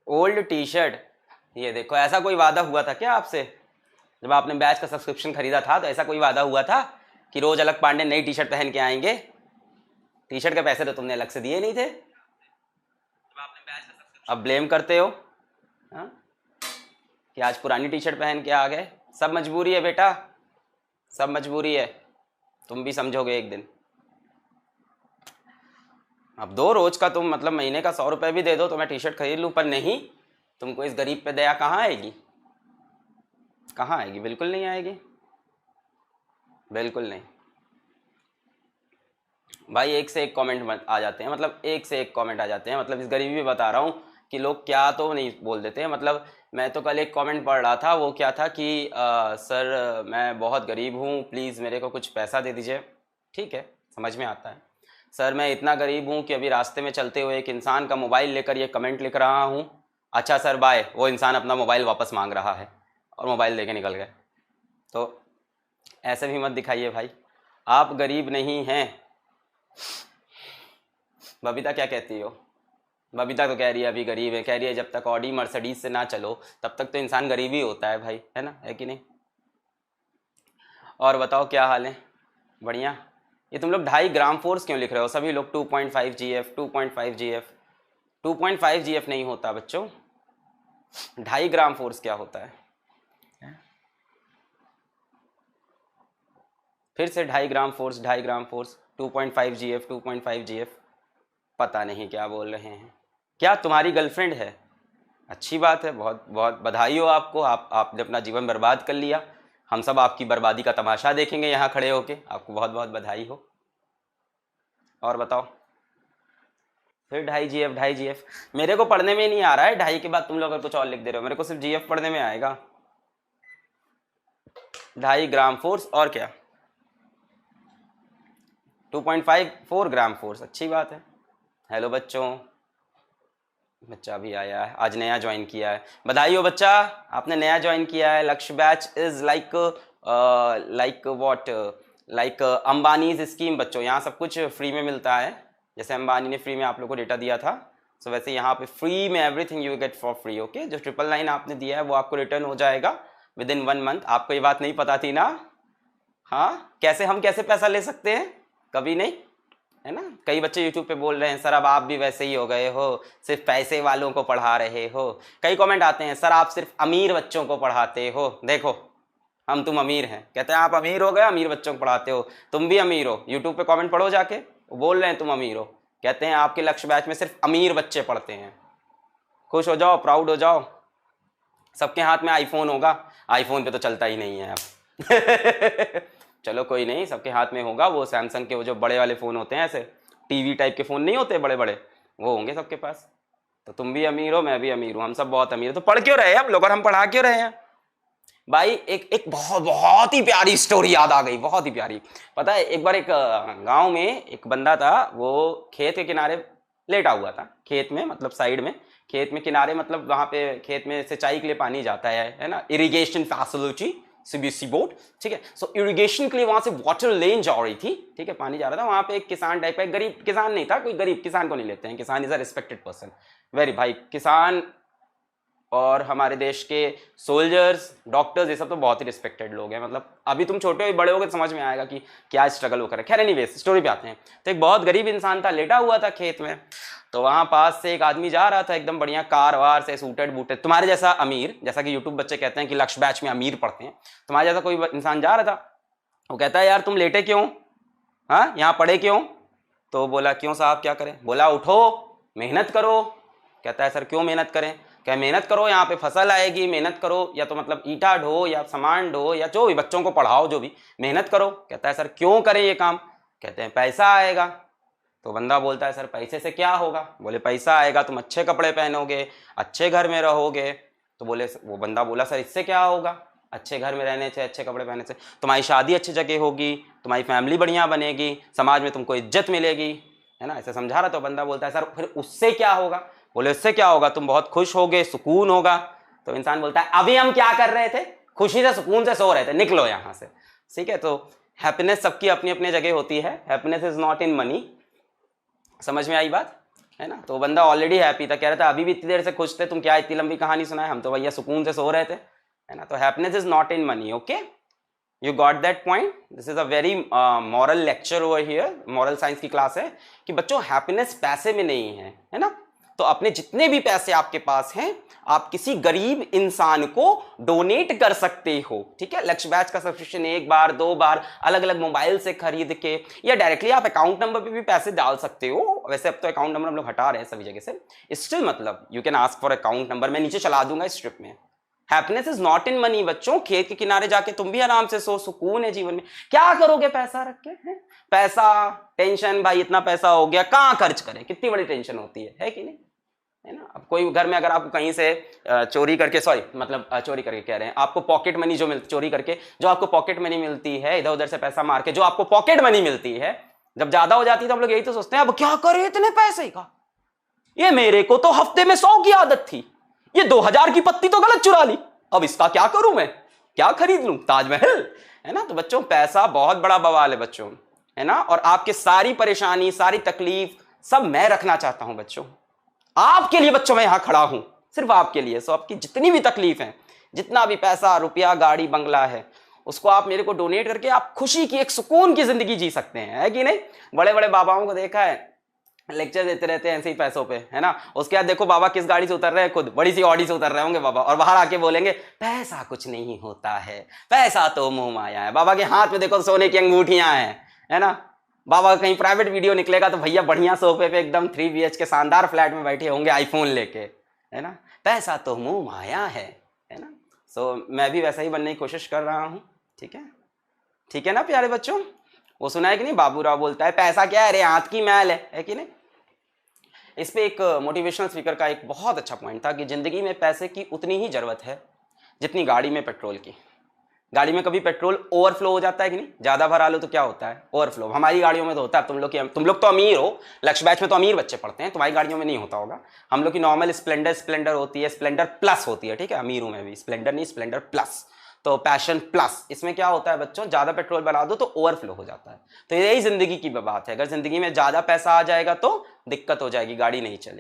Old T shirt, ये देखो, ऐसा कोई वादा हुआ था क्या आपसे जब आपने बैच का सब्सक्रिप्शन खरीदा था? तो ऐसा कोई वादा हुआ था कि रोज अलग पांडे नई टी शर्ट पहन के आएंगे? टी शर्ट के पैसे तो तुमने अलग से दिए नहीं थे, अब ब्लेम करते हो हा? कि आज पुरानी टी शर्ट पहन के आ गए। सब मजबूरी है बेटा, सब मजबूरी है, तुम भी समझोगे एक दिन। अब दो रोज का तुम मतलब महीने का 100 रुपये भी दे दो तो मैं टी शर्ट खरीद लूँ, पर नहीं, तुमको इस गरीब पे दया कहाँ आएगी? कहाँ आएगी? बिल्कुल नहीं आएगी, बिल्कुल नहीं भाई। एक से एक कमेंट आ जाते हैं, मतलब एक से एक कमेंट आ जाते हैं, मतलब इस गरीबी में बता रहा हूँ कि लोग क्या तो नहीं बोल देते हैं। मतलब मैं तो कल एक कमेंट पढ़ रहा था, वो क्या था कि सर मैं बहुत गरीब हूँ, प्लीज़ मेरे को कुछ पैसा दे दीजिए। ठीक है, समझ में आता है। सर मैं इतना गरीब हूँ कि अभी रास्ते में चलते हुए एक इंसान का मोबाइल लेकर ये कमेंट लिख रहा हूँ। अच्छा सर बाय, वो इंसान अपना मोबाइल वापस मांग रहा है और मोबाइल लेके निकल गए। तो ऐसे भी मत दिखाइए भाई, आप गरीब नहीं हैं। बबीता क्या कहती हो? बबीता तो कह रही है अभी गरीब है, कह रही है जब तक ऑडी मर्सिडीज से ना चलो तब तक तो इंसान गरीब ही होता है भाई, है ना, है कि नहीं? और बताओ क्या हाल है? बढ़िया। ये तुम लोग 2.5 ग्राम फोर्स क्यों लिख रहे हो सभी लोग? 2.5 GF, 2.5 GF। 2.5 GF नहीं होता बच्चों, 2.5 ग्राम फोर्स क्या होता है? फिर से 2.5 gram force, 2.5 gram force, 2.5 GF, 2.5 GF, पता नहीं क्या बोल रहे हैं। क्या तुम्हारी गर्लफ्रेंड है? अच्छी बात है, बहुत बहुत बधाई हो आपको, आपने अपना जीवन बर्बाद कर लिया। हम सब आपकी बर्बादी का तमाशा देखेंगे यहाँ खड़े होके, आपको बहुत बहुत बधाई हो। और बताओ। फिर 2.5 GF, 2.5 GF मेरे को पढ़ने में नहीं आ रहा है। 2.5 के बाद तुम लोग अगर कुछ और लिख दे रहे हो, मेरे को सिर्फ GF पढ़ने में आएगा। 2.5 ग्राम फोर्स और क्या? 2.54 ग्राम फोर्स, अच्छी बात है। हेलो बच्चों, बच्चा भी आया है, आज नया ज्वाइन किया है, बधाई हो बच्चा, आपने नया ज्वाइन किया है। लक्ष्य batch is like like what, like Ambanis scheme बच्चों। यहाँ सब कुछ फ्री में मिलता है, जैसे अंबानी ने फ्री में आप लोग को डेटा दिया था, सो वैसे यहाँ पे फ्री में everything you get for free. Okay, जो 999 आपने दिया है वो आपको रिटर्न हो जाएगा विद इन 1 मंथ। आपको ये बात नहीं पता थी ना? हाँ, कैसे हम कैसे पैसा ले सकते हैं? कभी नहीं, है ना। कई बच्चे यूट्यूब पे बोल रहे हैं सर अब आप भी वैसे ही हो गए हो, सिर्फ पैसे वालों को पढ़ा रहे हो। कई कमेंट आते हैं सर आप सिर्फ अमीर बच्चों को पढ़ाते हो, देखो हम तुम अमीर हैं। कहते हैं आप अमीर हो गए, अमीर बच्चों को पढ़ाते हो, तुम भी अमीर हो। यूट्यूब पे कमेंट पढ़ो जाके, वो बोल रहे हैं तुम अमीर हो, कहते हैं आपके लक्ष्य बैच में सिर्फ अमीर बच्चे पढ़ते हैं। खुश हो जाओ, प्राउड हो जाओ। सबके हाथ में आईफोन होगा, आईफोन पे तो चलता ही नहीं है अब चलो कोई नहीं, सबके हाथ में होगा। वो सैमसंग के वो जो बड़े वाले फ़ोन होते हैं, ऐसे टीवी टाइप के फ़ोन नहीं होते बड़े बड़े, वो होंगे सबके पास। तो तुम भी अमीर हो, मैं भी अमीर हूँ, हम सब बहुत अमीर हो। तो पढ़ क्यों रहे हैं हम लोग और हम पढ़ा क्यों रहे हैं भाई? एक बहुत बहुत ही प्यारी स्टोरी याद आ गई, बहुत ही प्यारी। पता है एक बार एक गाँव में एक बंदा था, वो खेत के किनारे लेटा हुआ था। खेत में मतलब साइड में, खेत में किनारे मतलब वहाँ पे खेत में सिंचाई के लिए पानी जाता है ना, इरिगेशन फैसिलिटी, सीबीसी बोर्ड। ठीक है, सो इरिगेशन के लिए वहां से वाटर लेन जा रही थी। ठीक है, पानी जा रहा था वहां पे। एक किसान टाइप का, एक गरीब किसान नहीं था, कोई गरीब किसान को नहीं लेते हैं, किसान is a respected person, very भाई। किसान और हमारे देश के सोल्जर्स, डॉक्टर्स, ये सब तो बहुत ही रिस्पेक्टेड लोग हैं। मतलब अभी तुम छोटे हो बड़े हो गए समझ में आएगा कि क्या स्ट्रगल वो करे। खैर एनीवेज स्टोरी पे आते हैं। तो एक बहुत गरीब इंसान था, लेटा हुआ था खेत में। तो वहां पास से एक आदमी जा रहा था, एकदम बढ़िया कार वार से, सूटेड बूटेड, तुम्हारे जैसा अमीर, जैसा कि यूट्यूब बच्चे कहते हैं कि लक्ष्य बैच में अमीर पढ़ते हैं, तुम्हारे जैसा कोई इंसान जा रहा था। वो कहता है यार तुम लेटे क्यों, हाँ यहाँ पड़े क्यों? तो बोला क्यों साहब क्या करें? बोला उठो मेहनत करो। कहता है सर क्यों मेहनत करें? क्या मेहनत करो, यहाँ पे फसल आएगी, मेहनत करो, या तो मतलब ईटा ढो या सामान ढो या जो भी, बच्चों को पढ़ाओ, जो भी मेहनत करो। कहता है सर क्यों करें ये काम? कहते हैं पैसा आएगा। तो बंदा बोलता है सर पैसे से क्या होगा? बोले पैसा आएगा, तुम अच्छे कपड़े पहनोगे, अच्छे घर में रहोगे। तो बोले, वो बंदा बोला सर इससे क्या होगा? अच्छे घर में रहने से, अच्छे कपड़े पहनने से तुम्हारी शादी अच्छी जगह होगी, तुम्हारी फैमिली बढ़िया बनेगी, समाज में तुमको इज्जत मिलेगी, है ना, ऐसे समझा रहा। तो बंदा बोलता है सर फिर उससे क्या होगा? बोले उससे क्या होगा, तुम बहुत खुश होगे, सुकून होगा। तो इंसान बोलता है अभी हम क्या कर रहे थे? खुशी से सुकून से सो रहे थे, निकलो यहाँ से। ठीक है, तो हैप्पीनेस सबकी अपनी अपनी जगह होती है। Happiness is not in money. समझ में आई बात? है ना। तो बंदा ऑलरेडी हैप्पी था, कह रहा था अभी भी इतनी देर से खुश थे, तुम क्या इतनी लंबी कहानी सुनाए, हम तो भैया सुकून से सो रहे थे, है ना। तो happiness is not in money, okay, you got that point. This is a very moral lecture over here, moral science की क्लास है कि बच्चों हैप्पीनेस पैसे में नहीं है ना। तो अपने जितने भी पैसे आपके पास हैं आप किसी गरीब इंसान को डोनेट कर सकते हो, ठीक है। लक्ष्य बैच का सब्सक्रिप्शन 1 बार 2 बार अलग अलग मोबाइल से खरीद के, या डायरेक्टली आप अकाउंट नंबर पे भी पैसे डाल सकते हो। वैसे अब तो अकाउंट नंबर हम लोग हटा रहे हैं सभी जगह से, स्टिल मतलब you can ask for account number, मैं नीचे चला दूंगा स्ट्रिप में। Happiness is not in money बच्चों, खेत के किनारे जाके तुम भी आराम से सो, सुकून है जीवन में। क्या करोगे पैसा रख के, है? पैसा टेंशन, भाई इतना पैसा हो गया कहाँ खर्च करें, कितनी बड़ी टेंशन होती है कि नहीं, है ना। अब कोई घर में अगर आपको कहीं से चोरी करके, सॉरी मतलब चोरी करके कह रहे हैं, आपको पॉकेट मनी जो मिलती, चोरी करके जो आपको पॉकेट मनी मिलती है, इधर उधर से पैसा मार के जो आपको पॉकेट मनी मिलती है, जब ज्यादा हो जाती है तो हम लोग यही तो सोचते हैं अब क्या करें इतने पैसे का, ये मेरे को तो हफ्ते में 100 की आदत थी, ये 2000 की पत्ती तो गलत चुरा ली, अब इसका क्या करूं मैं, क्या खरीद लूं, ताजमहल, है ना। तो बच्चों पैसा बहुत बड़ा बवाल है बच्चों, है ना। और आपकी सारी परेशानी सारी तकलीफ सब मैं रखना चाहता हूं बच्चों, आपके लिए बच्चों मैं यहां खड़ा हूं, सिर्फ आपके लिए। सो आपकी जितनी भी तकलीफ है, जितना भी पैसा रुपया गाड़ी बंगला है, उसको आप मेरे को डोनेट करके आप खुशी की एक सुकून की जिंदगी जी सकते हैं, है कि नहीं। बड़े बड़े बाबाओं को देखा है लेक्चर देते रहते हैं ऐसे ही पैसों पे, है ना। उसके बाद देखो बाबा किस गाड़ी से उतर रहे हैं, खुद बड़ी सी ऑडी से उतर रहे होंगे बाबा, और बाहर आके बोलेंगे पैसा कुछ नहीं होता है, पैसा तो मोह माया है। बाबा के हाथ में देखो सोने की अंगूठियां हैं, है ना। बाबा का कहीं प्राइवेट वीडियो निकलेगा तो भैया बढ़िया सोफे पे एकदम 3 BH के शानदार फ्लैट में बैठे होंगे आईफोन लेके, है ना। पैसा तो मोह माया है ना। सो मैं भी वैसा ही बनने की कोशिश कर रहा हूँ, ठीक है, ठीक है ना प्यारे बच्चों। वो सुना है कि नहीं, बाबूराव बोलता है पैसा क्या है रे, हाथ की मैल है कि नहीं। इस पे एक मोटिवेशनल स्पीकर का एक बहुत अच्छा पॉइंट था कि जिंदगी में पैसे की उतनी ही जरूरत है जितनी गाड़ी में पेट्रोल की। गाड़ी में कभी पेट्रोल ओवरफ्लो हो जाता है कि नहीं, ज्यादा भरा लो तो क्या होता है, ओवरफ्लो। हमारी गाड़ियों में तो होता है, तुम लोग तो अमीर हो, लक्ष्य बैच में तो अमीर बच्चे पढ़ते हैं, तुम्हारी गाड़ियों में नहीं होता होगा। हम लोग की नॉर्मल स्प्लेंडर होती है, स्प्लेंडर प्लस होती है, ठीक है, अमीरों में भी स्प्लेंडर नहीं स्प्लेंडर प्लस, तो पैशन प्लस। इसमें क्या होता है बच्चों, ज्यादा पेट्रोल बना दो तो ओवरफ्लो हो जाता है। तो यही जिंदगी की बात है, अगर जिंदगी में ज्यादा पैसा आ जाएगा तो दिक्कत हो जाएगी, गाड़ी नहीं चलेगी।